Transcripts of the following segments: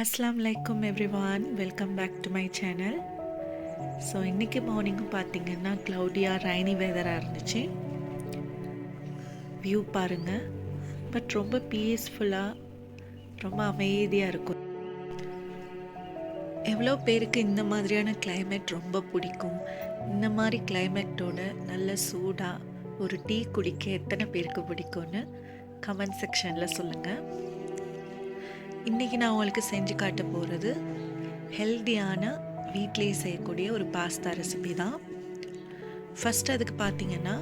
அஸ்ஸலாமு அலைக்கும் everyone, welcome back to my channel. So இன்றைக்கி மார்னிங்கும் பார்த்திங்கன்னா க்ளவுடியாக ரைனி வெதராக இருந்துச்சு. வியூ பாருங்கள், பட் ரொம்ப பீஸ்ஃபுல்லாக ரொம்ப அமைதியாக இருக்கும். எவ்வளோ பேருக்கு இந்த மாதிரியான கிளைமேட் ரொம்ப பிடிக்கும்? இந்த மாதிரி கிளைமேட்டோட நல்ல சூடாக ஒரு டீ குடிக்க எத்தனை பேருக்கு பிடிக்கும்னு கமெண்ட் செக்ஷனில் சொல்லுங்கள். இன்றைக்கி நான் உங்களுக்கு செஞ்சு காட்ட போகிறது ஹெல்தியான வீட்டிலேயே செய்யக்கூடிய ஒரு பாஸ்தா ரெசிபி தான். ஃபஸ்ட்டு அதுக்கு பார்த்திங்கன்னா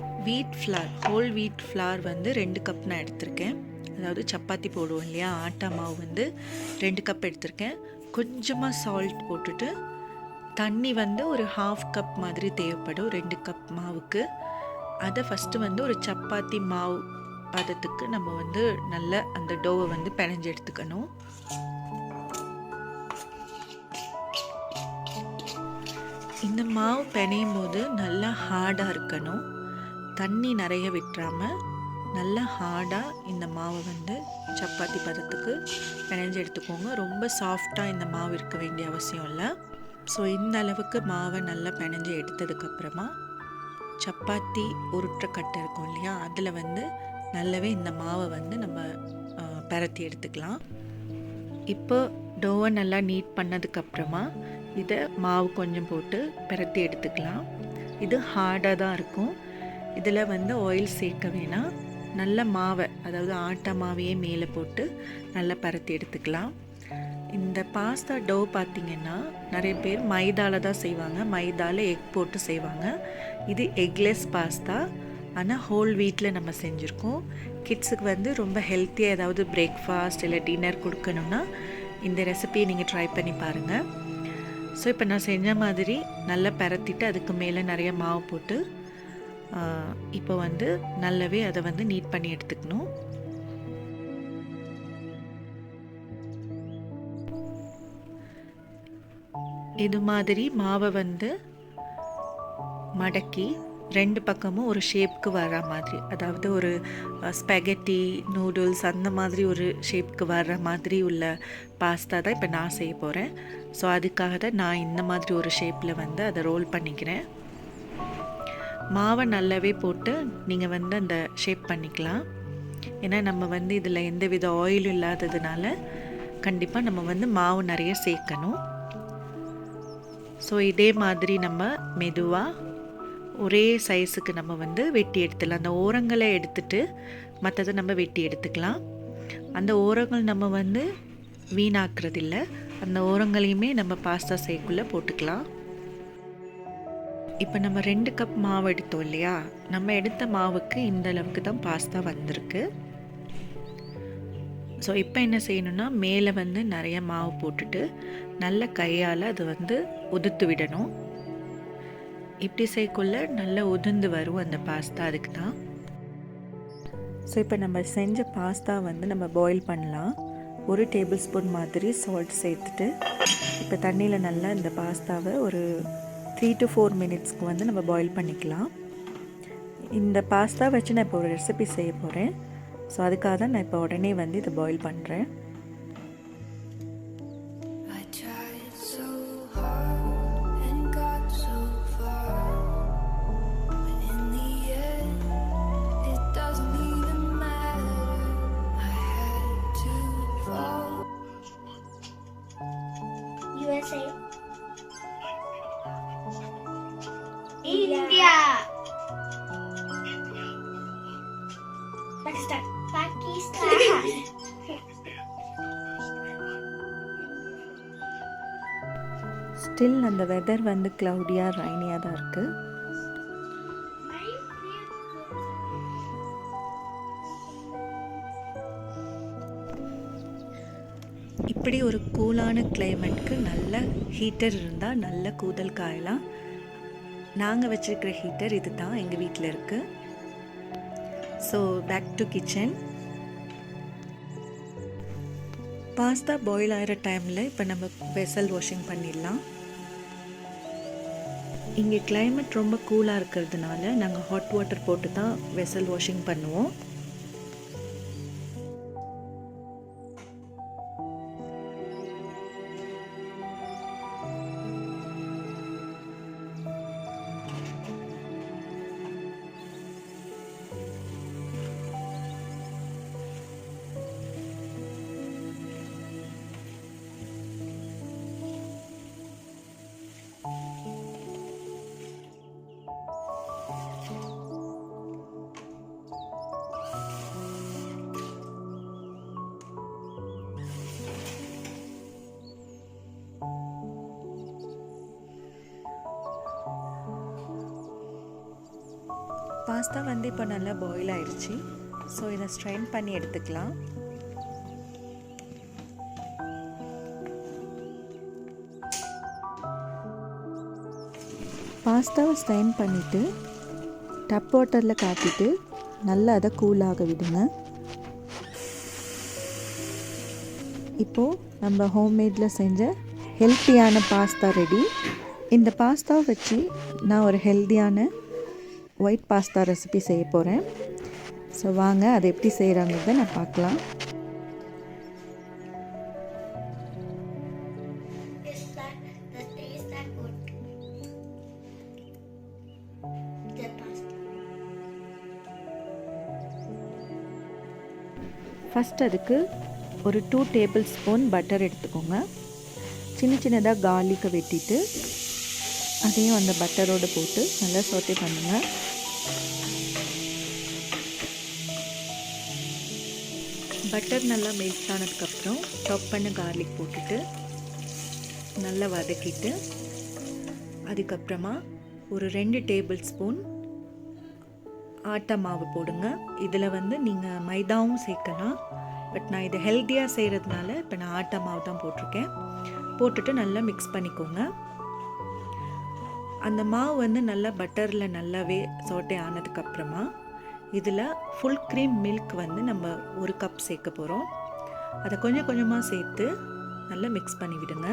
ஹோல் வீட் ஃப்ளார் வந்து 2 கப் நான் எடுத்திருக்கேன். அதாவது சப்பாத்தி போடுவோம் இல்லையா, ஆட்டா மாவு வந்து 2 கப் எடுத்திருக்கேன். கொஞ்சமாக சால்ட் போட்டுட்டு தண்ணி வந்து ஒரு 1/2 கப் மாதிரி தேவைப்படும் 2 கப் மாவுக்கு. அதை ஃபஸ்ட்டு வந்து ஒரு சப்பாத்தி மாவு பதத்துக்கு நம்ம வந்து நல்ல அந்த டோவை வந்து பிணைஞ்சு எடுத்துக்கணும். இந்த மாவு பிணையும் போது நல்லா ஹார்டாக இருக்கணும், தண்ணி நிறைய விட்டுறாமல் நல்லா ஹார்டாக இந்த மாவை வந்து சப்பாத்தி பதத்துக்கு பிணைஞ்சு எடுத்துக்கோங்க. ரொம்ப சாஃப்டாக இந்த மாவு இருக்க வேண்டிய அவசியம் இல்லை. ஸோ இந்த அளவுக்கு மாவை நல்லா பிணைஞ்சு எடுத்ததுக்கப்புறமா சப்பாத்தி உருட்டுற கட்டை இருக்கும் இல்லையா, அதில் வந்து நல்லாவே இந்த மாவை வந்து நம்ம பரத்தி எடுத்துக்கலாம். இப்போ டோவை நல்லா நீட் பண்ணதுக்கப்புறமா இதை மாவு கொஞ்சம் போட்டு பரத்தி எடுத்துக்கலாம். இது ஹார்டாக தான் இருக்கும். இதில் வந்து ஆயில் சேர்க்க வேணாம். நல்ல மாவை, அதாவது ஆட்டா மாவையே மேலே போட்டு நல்லா பரத்தி எடுத்துக்கலாம். இந்த பாஸ்தா டோ பார்த்திங்கன்னா நிறைய பேர் மைதாவில் தான் செய்வாங்க, மைதாவில் எக் போட்டு செய்வாங்க. இது எக்லெஸ் பாஸ்தா, ஆனால் ஹோல் வீட்டில் நம்ம செஞ்சுருக்கோம். கிட்ஸுக்கு வந்து ரொம்ப ஹெல்த்தியாக ஏதாவது பிரேக்ஃபாஸ்ட் இல்லை டின்னர் கொடுக்கணுன்னா இந்த ரெசிபியை நீங்கள் ட்ரை பண்ணி பாருங்கள். ஸோ இப்போ நான் செஞ்ச மாதிரி நல்லா பரத்திட்டு அதுக்கு மேலே நிறைய மாவு போட்டு இப்போ வந்து நல்லாவே அதை வந்து நீட் பண்ணி எடுத்துக்கணும். இது மாதிரி மாவை வந்து மடக்கி 2 பக்கமும் ஒரு ஷேப்க்கு வர்ற மாதிரி, அதாவது ஒரு ஸ்பெகட்டி நூடுல்ஸ் அந்த மாதிரி ஒரு ஷேப்க்கு வர்ற மாதிரி உள்ள பாஸ்தா தான் இப்போ நான் செய்ய போகிறேன். ஸோ அதுக்காக தான் நான் இந்த மாதிரி ஒரு ஷேப்பில் வந்து அதை ரோல் பண்ணிக்கிறேன். மாவை நல்லாவே போட்டு நீங்கள் வந்து அந்த ஷேப் பண்ணிக்கலாம். ஏன்னா நம்ம வந்து இதில் எந்த வித ஆயிலும் இல்லாததுனால கண்டிப்பாக நம்ம வந்து மாவு நிறைய சேர்க்கணும். ஸோ இதே மாதிரி நம்ம மெதுவாக ஒரே சைஸுக்கு நம்ம வந்து வெட்டி எடுத்துடலாம். அந்த ஓரங்களை எடுத்துட்டு மற்றதை நம்ம வெட்டி எடுத்துக்கலாம். அந்த ஓரங்கள் நம்ம வந்து வீணாக்குறதில்ல, அந்த ஓரங்களையுமே நம்ம பாஸ்தா செய்யக்குள்ளே போட்டுக்கலாம். இப்போ நம்ம 2 கப் மாவு எடுத்தோம் இல்லையா, நம்ம எடுத்த மாவுக்கு இந்த அளவுக்கு தான் பாஸ்தா வந்திருக்கு. ஸோ இப்போ என்ன செய்யணும்னா, மேலே வந்து நிறைய மாவு போட்டுட்டு நல்ல கையால் அது வந்து உதுத்து விடணும். இப்படி செய்யக்குள்ள நல்லா உதிர்ந்து வரும் அந்த பாஸ்தா, அதுக்கு தான். ஸோ இப்போ நம்ம செஞ்ச பாஸ்தா வந்து நம்ம பாயில் பண்ணலாம். 1 டேபிள் ஸ்பூன் மாதிரி சால்ட் சேர்த்துட்டு இப்போ தண்ணியில் நல்லா இந்த பாஸ்தாவை ஒரு 3 to 4 மினிட்ஸ்க்கு வந்து நம்ம பாயில் பண்ணிக்கலாம். இந்த பாஸ்தா வச்சு நான் இப்போ ஒரு ரெசிபி செய்ய போகிறேன். ஸோ அதுக்காக தான் நான் இப்போ உடனே வந்து இதை பாயில் பண்ணுறேன். USA, India, Pakistan. ஸ்டில் அந்த வெதர் வந்து க்ளவுடியாக ரைனியாக தான் இருக்குது. இப்படி ஒரு கூலான கிளைமேட்க்கு நல்ல ஹீட்டர் இருந்தால் நல்ல கூதல் காயலாம். நாங்கள் வச்சுருக்கிற ஹீட்டர் இது தான் எங்கள் வீட்டில் இருக்குது. So back to kitchen. Pasta boil ஆகிற டைமில் இப்போ நம்ம வெசல் வாஷிங் பண்ணிடலாம். இங்கே கிளைமேட் ரொம்ப கூலாக இருக்கிறதுனால நாங்கள் ஹாட் வாட்டர் போட்டு தான் வெசல் வாஷிங் பண்ணுவோம். பாஸ்தா வந்து இப்போ நல்லா பாயில் ஆயிடுச்சு. ஸோ இதை ஸ்ட்ரெயின் பண்ணி எடுத்துக்கலாம். பாஸ்தாவை ஸ்ட்ரெயின் பண்ணிவிட்டு டப் வாட்டரில் காட்டிட்டு நல்லா அதை கூலாக விடுங்க. இப்போது நம்ம ஹோம்மேடில் செஞ்ச ஹெல்த்தியான பாஸ்தா ரெடி. இந்த பாஸ்தாவை வச்சு நான் ஒரு ஹெல்த்தியான ஒயிட் பாஸ்தா ரெசிபி செய்ய போகிறேன். ஸோ வாங்க அதை எப்படி செய்கிறாங்கிறத நான் பார்க்கலாம். ஃபஸ்ட் அதுக்கு ஒரு 2 டேபிள் ஸ்பூன் பட்டர் எடுத்துக்கோங்க. சின்ன சின்னதாக கார்லிக்கை வெட்டிட்டு அதையும் அந்த பட்டரோடு போட்டு நல்லா சோட்டே பண்ணுங்கள். பட்டர் நல்லா மெல்ட் ஆனதுக்கப்புறம் சாப் பண்ண கார்லிக் போட்டுட்டு நல்லா வதக்கிட்டு அதுக்கப்புறமா ஒரு 2 டேபிள் ஸ்பூன் ஆட்டா மாவு போடுங்க. இதில் வந்து நீங்கள் மைதாவும் சேர்க்கலாம். பட் நான் இதை ஹெல்த்தியாக செய்கிறதுனால இப்போ நான் ஆட்டா மாவு தான் போட்டிருக்கேன். போட்டுட்டு நல்லா மிக்ஸ் பண்ணிக்கோங்க. அந்த மாவு வந்து நல்லா பட்டரில் நல்லாவே சோட்டே ஆனதுக்கப்புறமா இதில் ஃபுல் க்ரீம் மில்க் வந்து நம்ம 1 கப் சேர்க்க போகிறோம். அதை கொஞ்சம் கொஞ்சமாக சேர்த்து நல்லா மிக்ஸ் பண்ணி விடுங்க.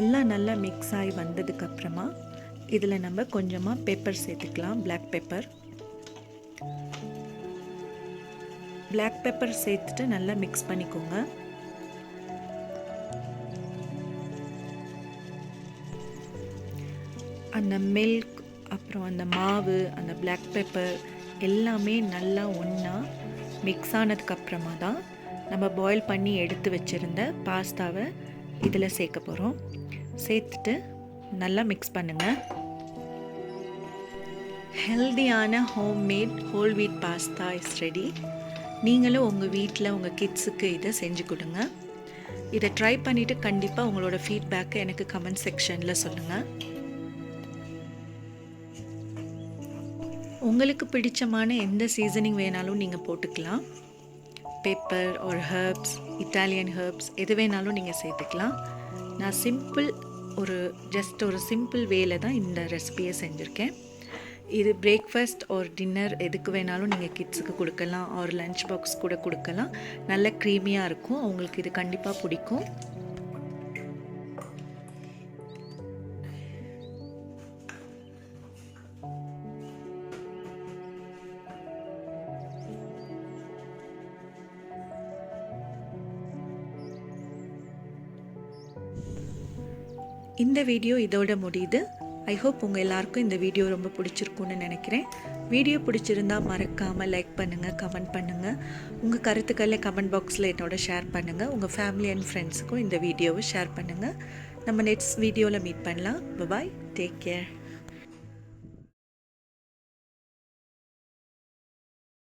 எல்லாம் நல்லா மிக்ஸ் ஆகி வந்ததுக்கப்புறமா இதில் நம்ம கொஞ்சமாக பெப்பர் சேர்த்துக்கலாம். பிளாக் பெப்பர் சேர்த்துட்டு நல்லா மிக்ஸ் பண்ணிக்கோங்க. அந்த மில்க் அப்புறம் அந்த மாவு அந்த பிளாக் பெப்பர் எல்லாமே நல்லா ஒன்றா மிக்ஸ் ஆனதுக்கப்புறமா தான் நம்ம பாயில் பண்ணி எடுத்து வச்சுருந்த பாஸ்தாவை இதில் சேர்க்க போகிறோம். சேர்த்துட்டு நல்லா மிக்ஸ் பண்ணுங்கள். ஹெல்தியான homemade whole wheat pasta is ready. நீங்களும் உங்கள் வீட்டில் உங்கள் கிட்ஸுக்கு இதை செஞ்சு கொடுங்க. இதை ட்ரை பண்ணிவிட்டு கண்டிப்பாக உங்களோட ஃபீட்பேக்கை எனக்கு கமெண்ட் செக்ஷனில் சொல்லுங்கள். உங்களுக்கு பிடிச்சமான எந்த சீசனிங் வேணாலும் நீங்கள் போட்டுக்கலாம். பெப்பர் ஒரு ஹர்ப்ஸ், இட்டாலியன் ஹர்ப்ஸ் எது வேணாலும் நீங்கள் சேர்த்துக்கலாம். நான் ஜஸ்ட் ஒரு சிம்பிள் வேல தான் இந்த ரெசிபியை செஞ்சுருக்கேன். இது பிரேக்ஃபாஸ்ட் ஒரு டின்னர் எதுக்கு வேணாலும் நீங்கள் கிட்ஸுக்கு கொடுக்கலாம். ஒரு லஞ்ச் பாக்ஸ் கூட கொடுக்கலாம். நல்ல க்ரீமியாக இருக்கும். அவங்களுக்கு இது கண்டிப்பாக பிடிக்கும். இந்த வீடியோ இதோட முடியுது. ஐ ஹோப் உங்கள் எல்லாருக்கும் இந்த வீடியோ ரொம்ப பிடிச்சிருக்குன்னு நினைக்கிறேன். வீடியோ பிடிச்சிருந்தா மறக்காமல் லைக் பண்ணுங்கள், கமெண்ட் பண்ணுங்கள். உங்கள் கருத்துக்களை கமெண்ட் பாக்ஸில் என்னோட ஷேர் பண்ணுங்கள். உங்கள் ஃபேமிலி அண்ட் ஃப்ரெண்ட்ஸுக்கும் இந்த வீடியோவை ஷேர் பண்ணுங்கள். நம்ம நெக்ஸ்ட் வீடியோவில் மீட் பண்ணலாம். பாய், டேக் கேர்.